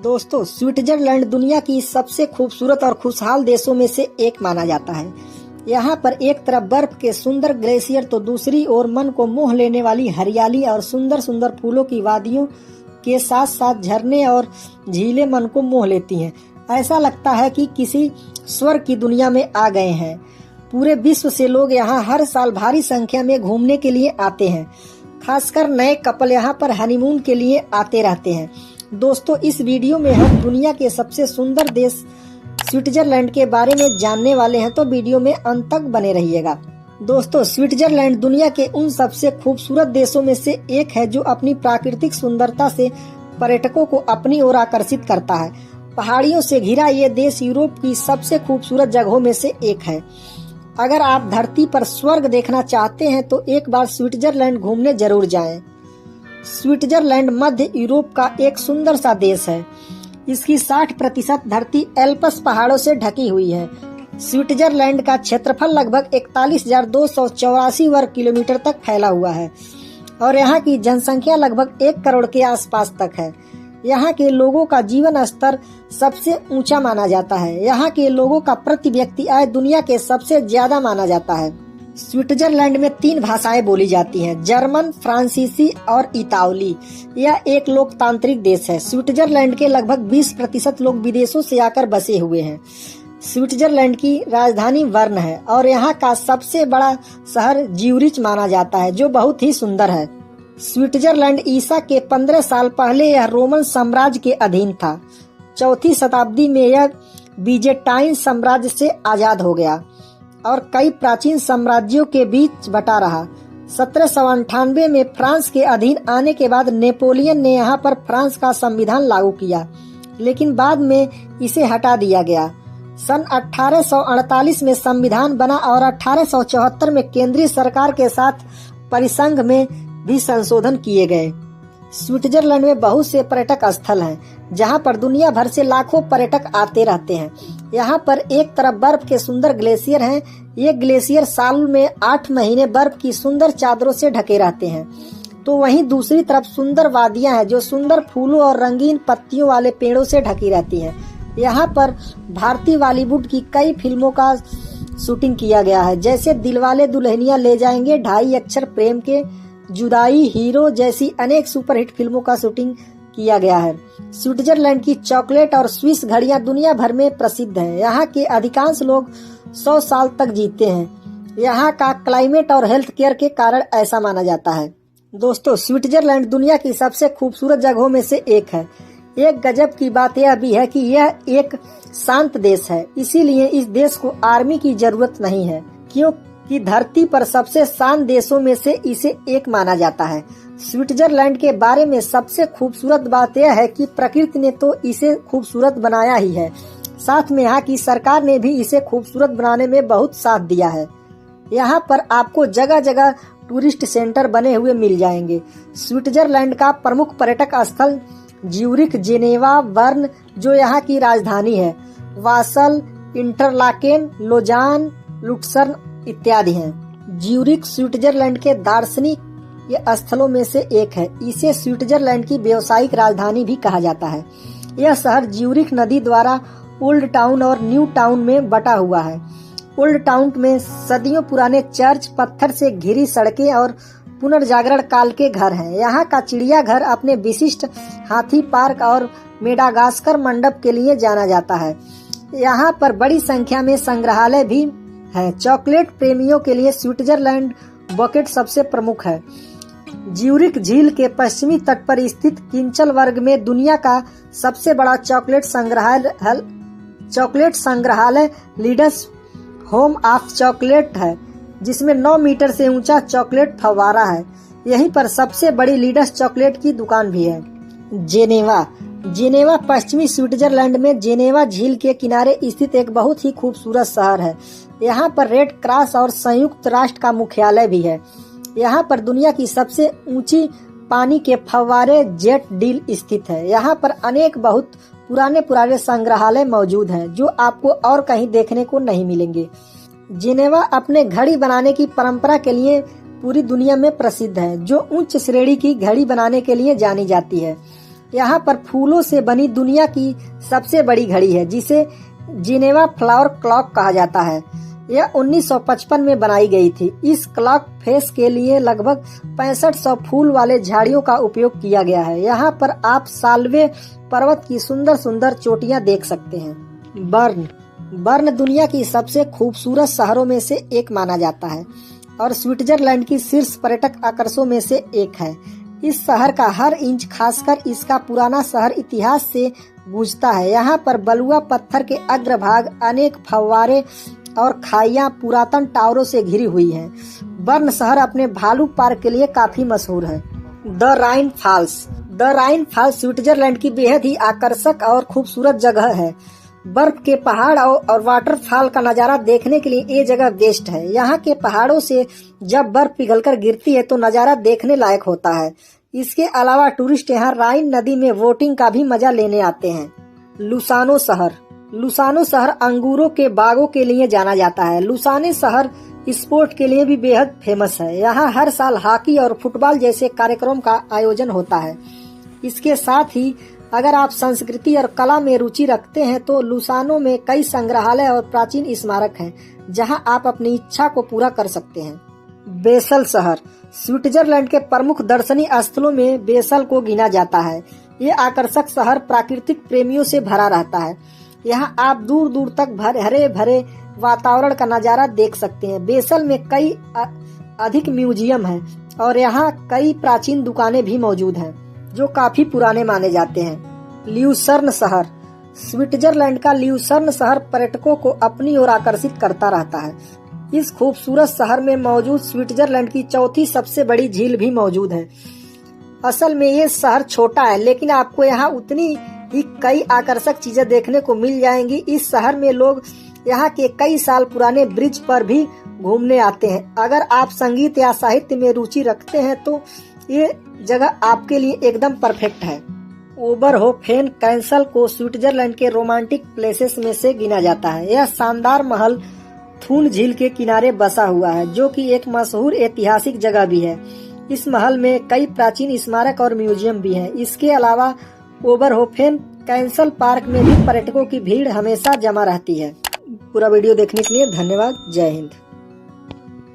दोस्तों, स्विट्जरलैंड दुनिया की सबसे खूबसूरत और खुशहाल देशों में से एक माना जाता है। यहाँ पर एक तरफ बर्फ के सुंदर ग्लेशियर तो दूसरी ओर मन को मोह लेने वाली हरियाली और सुंदर सुंदर फूलों की वादियों के साथ साथ झरने और झीलें मन को मोह लेती हैं। ऐसा लगता है कि किसी स्वर्ग की दुनिया में आ गए हैं। पूरे विश्व से लोग यहाँ हर साल भारी संख्या में घूमने के लिए आते हैं। खासकर नए कपल यहाँ पर हनीमून के लिए आते रहते हैं। दोस्तों, इस वीडियो में हम दुनिया के सबसे सुंदर देश स्विट्जरलैंड के बारे में जानने वाले हैं, तो वीडियो में अंत तक बने रहिएगा। दोस्तों, स्विट्जरलैंड दुनिया के उन सबसे खूबसूरत देशों में से एक है जो अपनी प्राकृतिक सुंदरता से पर्यटकों को अपनी ओर आकर्षित करता है। पहाड़ियों से घिरा ये देश यूरोप की सबसे खूबसूरत जगहों में से एक है। अगर आप धरती पर स्वर्ग देखना चाहते हैं तो एक बार स्विट्जरलैंड घूमने जरूर जाएं। स्विट्जरलैंड मध्य यूरोप का एक सुंदर सा देश है। इसकी 60% धरती एल्प्स पहाड़ों से ढकी हुई है। स्विट्जरलैंड का क्षेत्रफल लगभग 41,284 वर्ग किलोमीटर तक फैला हुआ है और यहाँ की जनसंख्या लगभग 1 करोड़ के आसपास तक है। यहाँ के लोगों का जीवन स्तर सबसे ऊंचा माना जाता है। यहाँ के लोगों का प्रति व्यक्ति आय दुनिया के सबसे ज्यादा माना जाता है। स्विट्जरलैंड में 3 भाषाएं बोली जाती हैं, जर्मन, फ्रांसीसी और इतालवी। यह एक लोकतांत्रिक देश है। स्विट्जरलैंड के लगभग 20% लोग विदेशों से आकर बसे हुए हैं। स्विट्जरलैंड की राजधानी बर्न है और यहाँ का सबसे बड़ा शहर ज्यूरिच माना जाता है, जो बहुत ही सुंदर है। स्विट्जरलैंड ईसा के 15 साल पहले यह रोमन साम्राज्य के अधीन था। 4वीं शताब्दी में यह बीजेटाइन साम्राज्य से आजाद हो गया और कई प्राचीन साम्राज्यों के बीच बटा रहा। 1798 में फ्रांस के अधीन आने के बाद नेपोलियन ने यहाँ पर फ्रांस का संविधान लागू किया, लेकिन बाद में इसे हटा दिया गया। सन 1848 में संविधान बना और 1874 में केंद्रीय सरकार के साथ परिसंघ में भी संशोधन किए गए। स्विट्जरलैंड में बहुत से पर्यटक स्थल हैं, जहां पर दुनिया भर से लाखों पर्यटक आते रहते हैं। यहाँ पर एक तरफ बर्फ के सुंदर ग्लेशियर हैं। ये ग्लेशियर साल में 8 महीने बर्फ की सुंदर चादरों से ढके रहते हैं, तो वहीं दूसरी तरफ सुंदर वादियां हैं जो सुंदर फूलों और रंगीन पत्तियों वाले पेड़ों से ढकी रहती हैं। यहाँ पर भारतीय बॉलीवुड की कई फिल्मों का शूटिंग किया गया है, जैसे दिलवाले दुल्हनिया ले जाएंगे, 2.5 अक्षर प्रेम के, जुदाई, हीरो जैसी अनेक सुपरहिट फिल्मों का शूटिंग किया गया है। स्विट्जरलैंड की चॉकलेट और स्विस घड़ियां दुनिया भर में प्रसिद्ध हैं। यहाँ के अधिकांश लोग 100 साल तक जीते हैं। यहाँ का क्लाइमेट और हेल्थ केयर के कारण ऐसा माना जाता है। दोस्तों, स्विट्जरलैंड दुनिया की सबसे खूबसूरत जगहों में से एक है। एक गजब की बात यह भी है कि यह एक शांत देश है, इसीलिए इस देश को आर्मी की जरूरत नहीं है, क्योंकि धरती पर सबसे शांत देशों में से इसे एक माना जाता है। स्विट्जरलैंड के बारे में सबसे खूबसूरत बात यह है कि प्रकृति ने तो इसे खूबसूरत बनाया ही है, साथ में यहाँ की सरकार ने भी इसे खूबसूरत बनाने में बहुत साथ दिया है। यहाँ पर आपको जगह जगह टूरिस्ट सेंटर बने हुए मिल जाएंगे। स्विट्जरलैंड का प्रमुख पर्यटक स्थल ज्यूरिख, जेनेवा, बर्न जो यहाँ की राजधानी है, वासल, इंटरलाकेन, लोजान, लुट्सर्न इत्यादि हैं। ज्यूरिख स्विट्जरलैंड के दार्शनिक स्थलों में से एक है। इसे स्विट्जरलैंड की व्यावसायिक राजधानी भी कहा जाता है। यह शहर ज्यूरिख नदी द्वारा ओल्ड टाउन और न्यू टाउन में बटा हुआ है। ओल्ड टाउन में सदियों पुराने चर्च, पत्थर से घिरी सड़कें और पुनर्जागरण काल के घर हैं। यहाँ का चिड़ियाघर अपने विशिष्ट हाथी पार्क और मेडागास्कर मंडप के लिए जाना जाता है। यहाँ पर बड़ी संख्या में संग्रहालय भी है। चॉकलेट प्रेमियों के लिए स्विट्जरलैंड बकेट सबसे प्रमुख है। ज्यूरिख झील के पश्चिमी तट पर स्थित किंचल वर्ग में दुनिया का सबसे बड़ा चॉकलेट संग्रहालय लीडस होम ऑफ चॉकलेट है, जिसमें 9 मीटर से ऊंचा चॉकलेट फव्वारा है। यहीं पर सबसे बड़ी लीडस चॉकलेट की दुकान भी है। जेनेवा पश्चिमी स्विट्जरलैंड में जेनेवा झील के किनारे स्थित एक बहुत ही खूबसूरत शहर है। यहाँ पर रेड क्रॉस और संयुक्त राष्ट्र का मुख्यालय भी है। यहाँ पर दुनिया की सबसे ऊंची पानी के फव्वारे जेट डील स्थित है। यहाँ पर अनेक बहुत पुराने संग्रहालय मौजूद हैं, जो आपको और कहीं देखने को नहीं मिलेंगे। जेनेवा अपने घड़ी बनाने की परंपरा के लिए पूरी दुनिया में प्रसिद्ध है, जो उच्च श्रेणी की घड़ी बनाने के लिए जानी जाती है। यहाँ पर फूलों से बनी दुनिया की सबसे बड़ी घड़ी है, जिसे जिनेवा फ्लावर क्लॉक कहा जाता है। यह 1955 में बनाई गई थी। इस क्लॉक फेस के लिए लगभग 6500 फूल वाले झाड़ियों का उपयोग किया गया है। यहाँ पर आप साल्वे पर्वत की सुंदर सुंदर चोटियां देख सकते हैं। बर्न दुनिया की सबसे खूबसूरत शहरों में से एक माना जाता है और स्विट्जरलैंड की शीर्ष पर्यटक आकर्षणों में से एक है। इस शहर का हर इंच, खासकर इसका पुराना शहर, इतिहास से गूंजता है। यहाँ पर बलुआ पत्थर के अग्रभाग, अनेक फव्वारे और खाइयां पुरातन टावरों से घिरी हुई हैं। बर्न शहर अपने भालू पार्क के लिए काफी मशहूर है। द राइन फॉल्स स्विट्जरलैंड की बेहद ही आकर्षक और खूबसूरत जगह है। बर्फ के पहाड़ और वाटरफॉल का नजारा देखने के लिए ये जगह बेस्ट है। यहाँ के पहाड़ों से जब बर्फ पिघलकर गिरती है तो नजारा देखने लायक होता है। इसके अलावा टूरिस्ट यहाँ राइन नदी में बोटिंग का भी मजा लेने आते हैं। लुसानो शहर अंगूरों के बागों के लिए जाना जाता है। लुसाने शहर स्पोर्ट के लिए भी बेहद फेमस है। यहाँ हर साल हॉकी और फुटबॉल जैसे कार्यक्रम का आयोजन होता है। इसके साथ ही अगर आप संस्कृति और कला में रुचि रखते हैं तो लुसानो में कई संग्रहालय और प्राचीन स्मारक हैं, जहां आप अपनी इच्छा को पूरा कर सकते हैं। बेसल शहर स्विट्जरलैंड के प्रमुख दर्शनीय स्थलों में बेसल को गिना जाता है। ये आकर्षक शहर प्राकृतिक प्रेमियों से भरा रहता है। यहाँ आप दूर दूर तक हरे भरे वातावरण का नजारा देख सकते हैं। बेसल में कई अधिक म्यूजियम हैं और यहाँ कई प्राचीन दुकानें भी मौजूद हैं जो काफी पुराने माने जाते हैं। ल्यूसर्न शहर स्विट्जरलैंड का ल्यूसर्न शहर पर्यटकों को अपनी ओर आकर्षित करता रहता है। इस खूबसूरत शहर में मौजूद स्विट्जरलैंड की चौथी सबसे बड़ी झील भी मौजूद है। असल में ये शहर छोटा है, लेकिन आपको यहाँ उतनी ही कई आकर्षक चीजें देखने को मिल जाएंगी। इस शहर में लोग यहाँ के कई साल पुराने ब्रिज पर भी घूमने आते हैं। अगर आप संगीत या साहित्य में रुचि रखते हैं तो ये जगह आपके लिए एकदम परफेक्ट है। ओबरहोफेन कैसल को स्विट्जरलैंड के रोमांटिक प्लेसेस में से गिना जाता है। यह शानदार महल थून झील के किनारे बसा हुआ है, जो कि एक मशहूर ऐतिहासिक जगह भी है। इस महल में कई प्राचीन स्मारक और म्यूजियम भी हैं। इसके अलावा ओबरहोफेन कैसल पार्क में भी पर्यटकों की भीड़ हमेशा जमा रहती है। पूरा वीडियो देखने के लिए धन्यवाद। जय हिंद।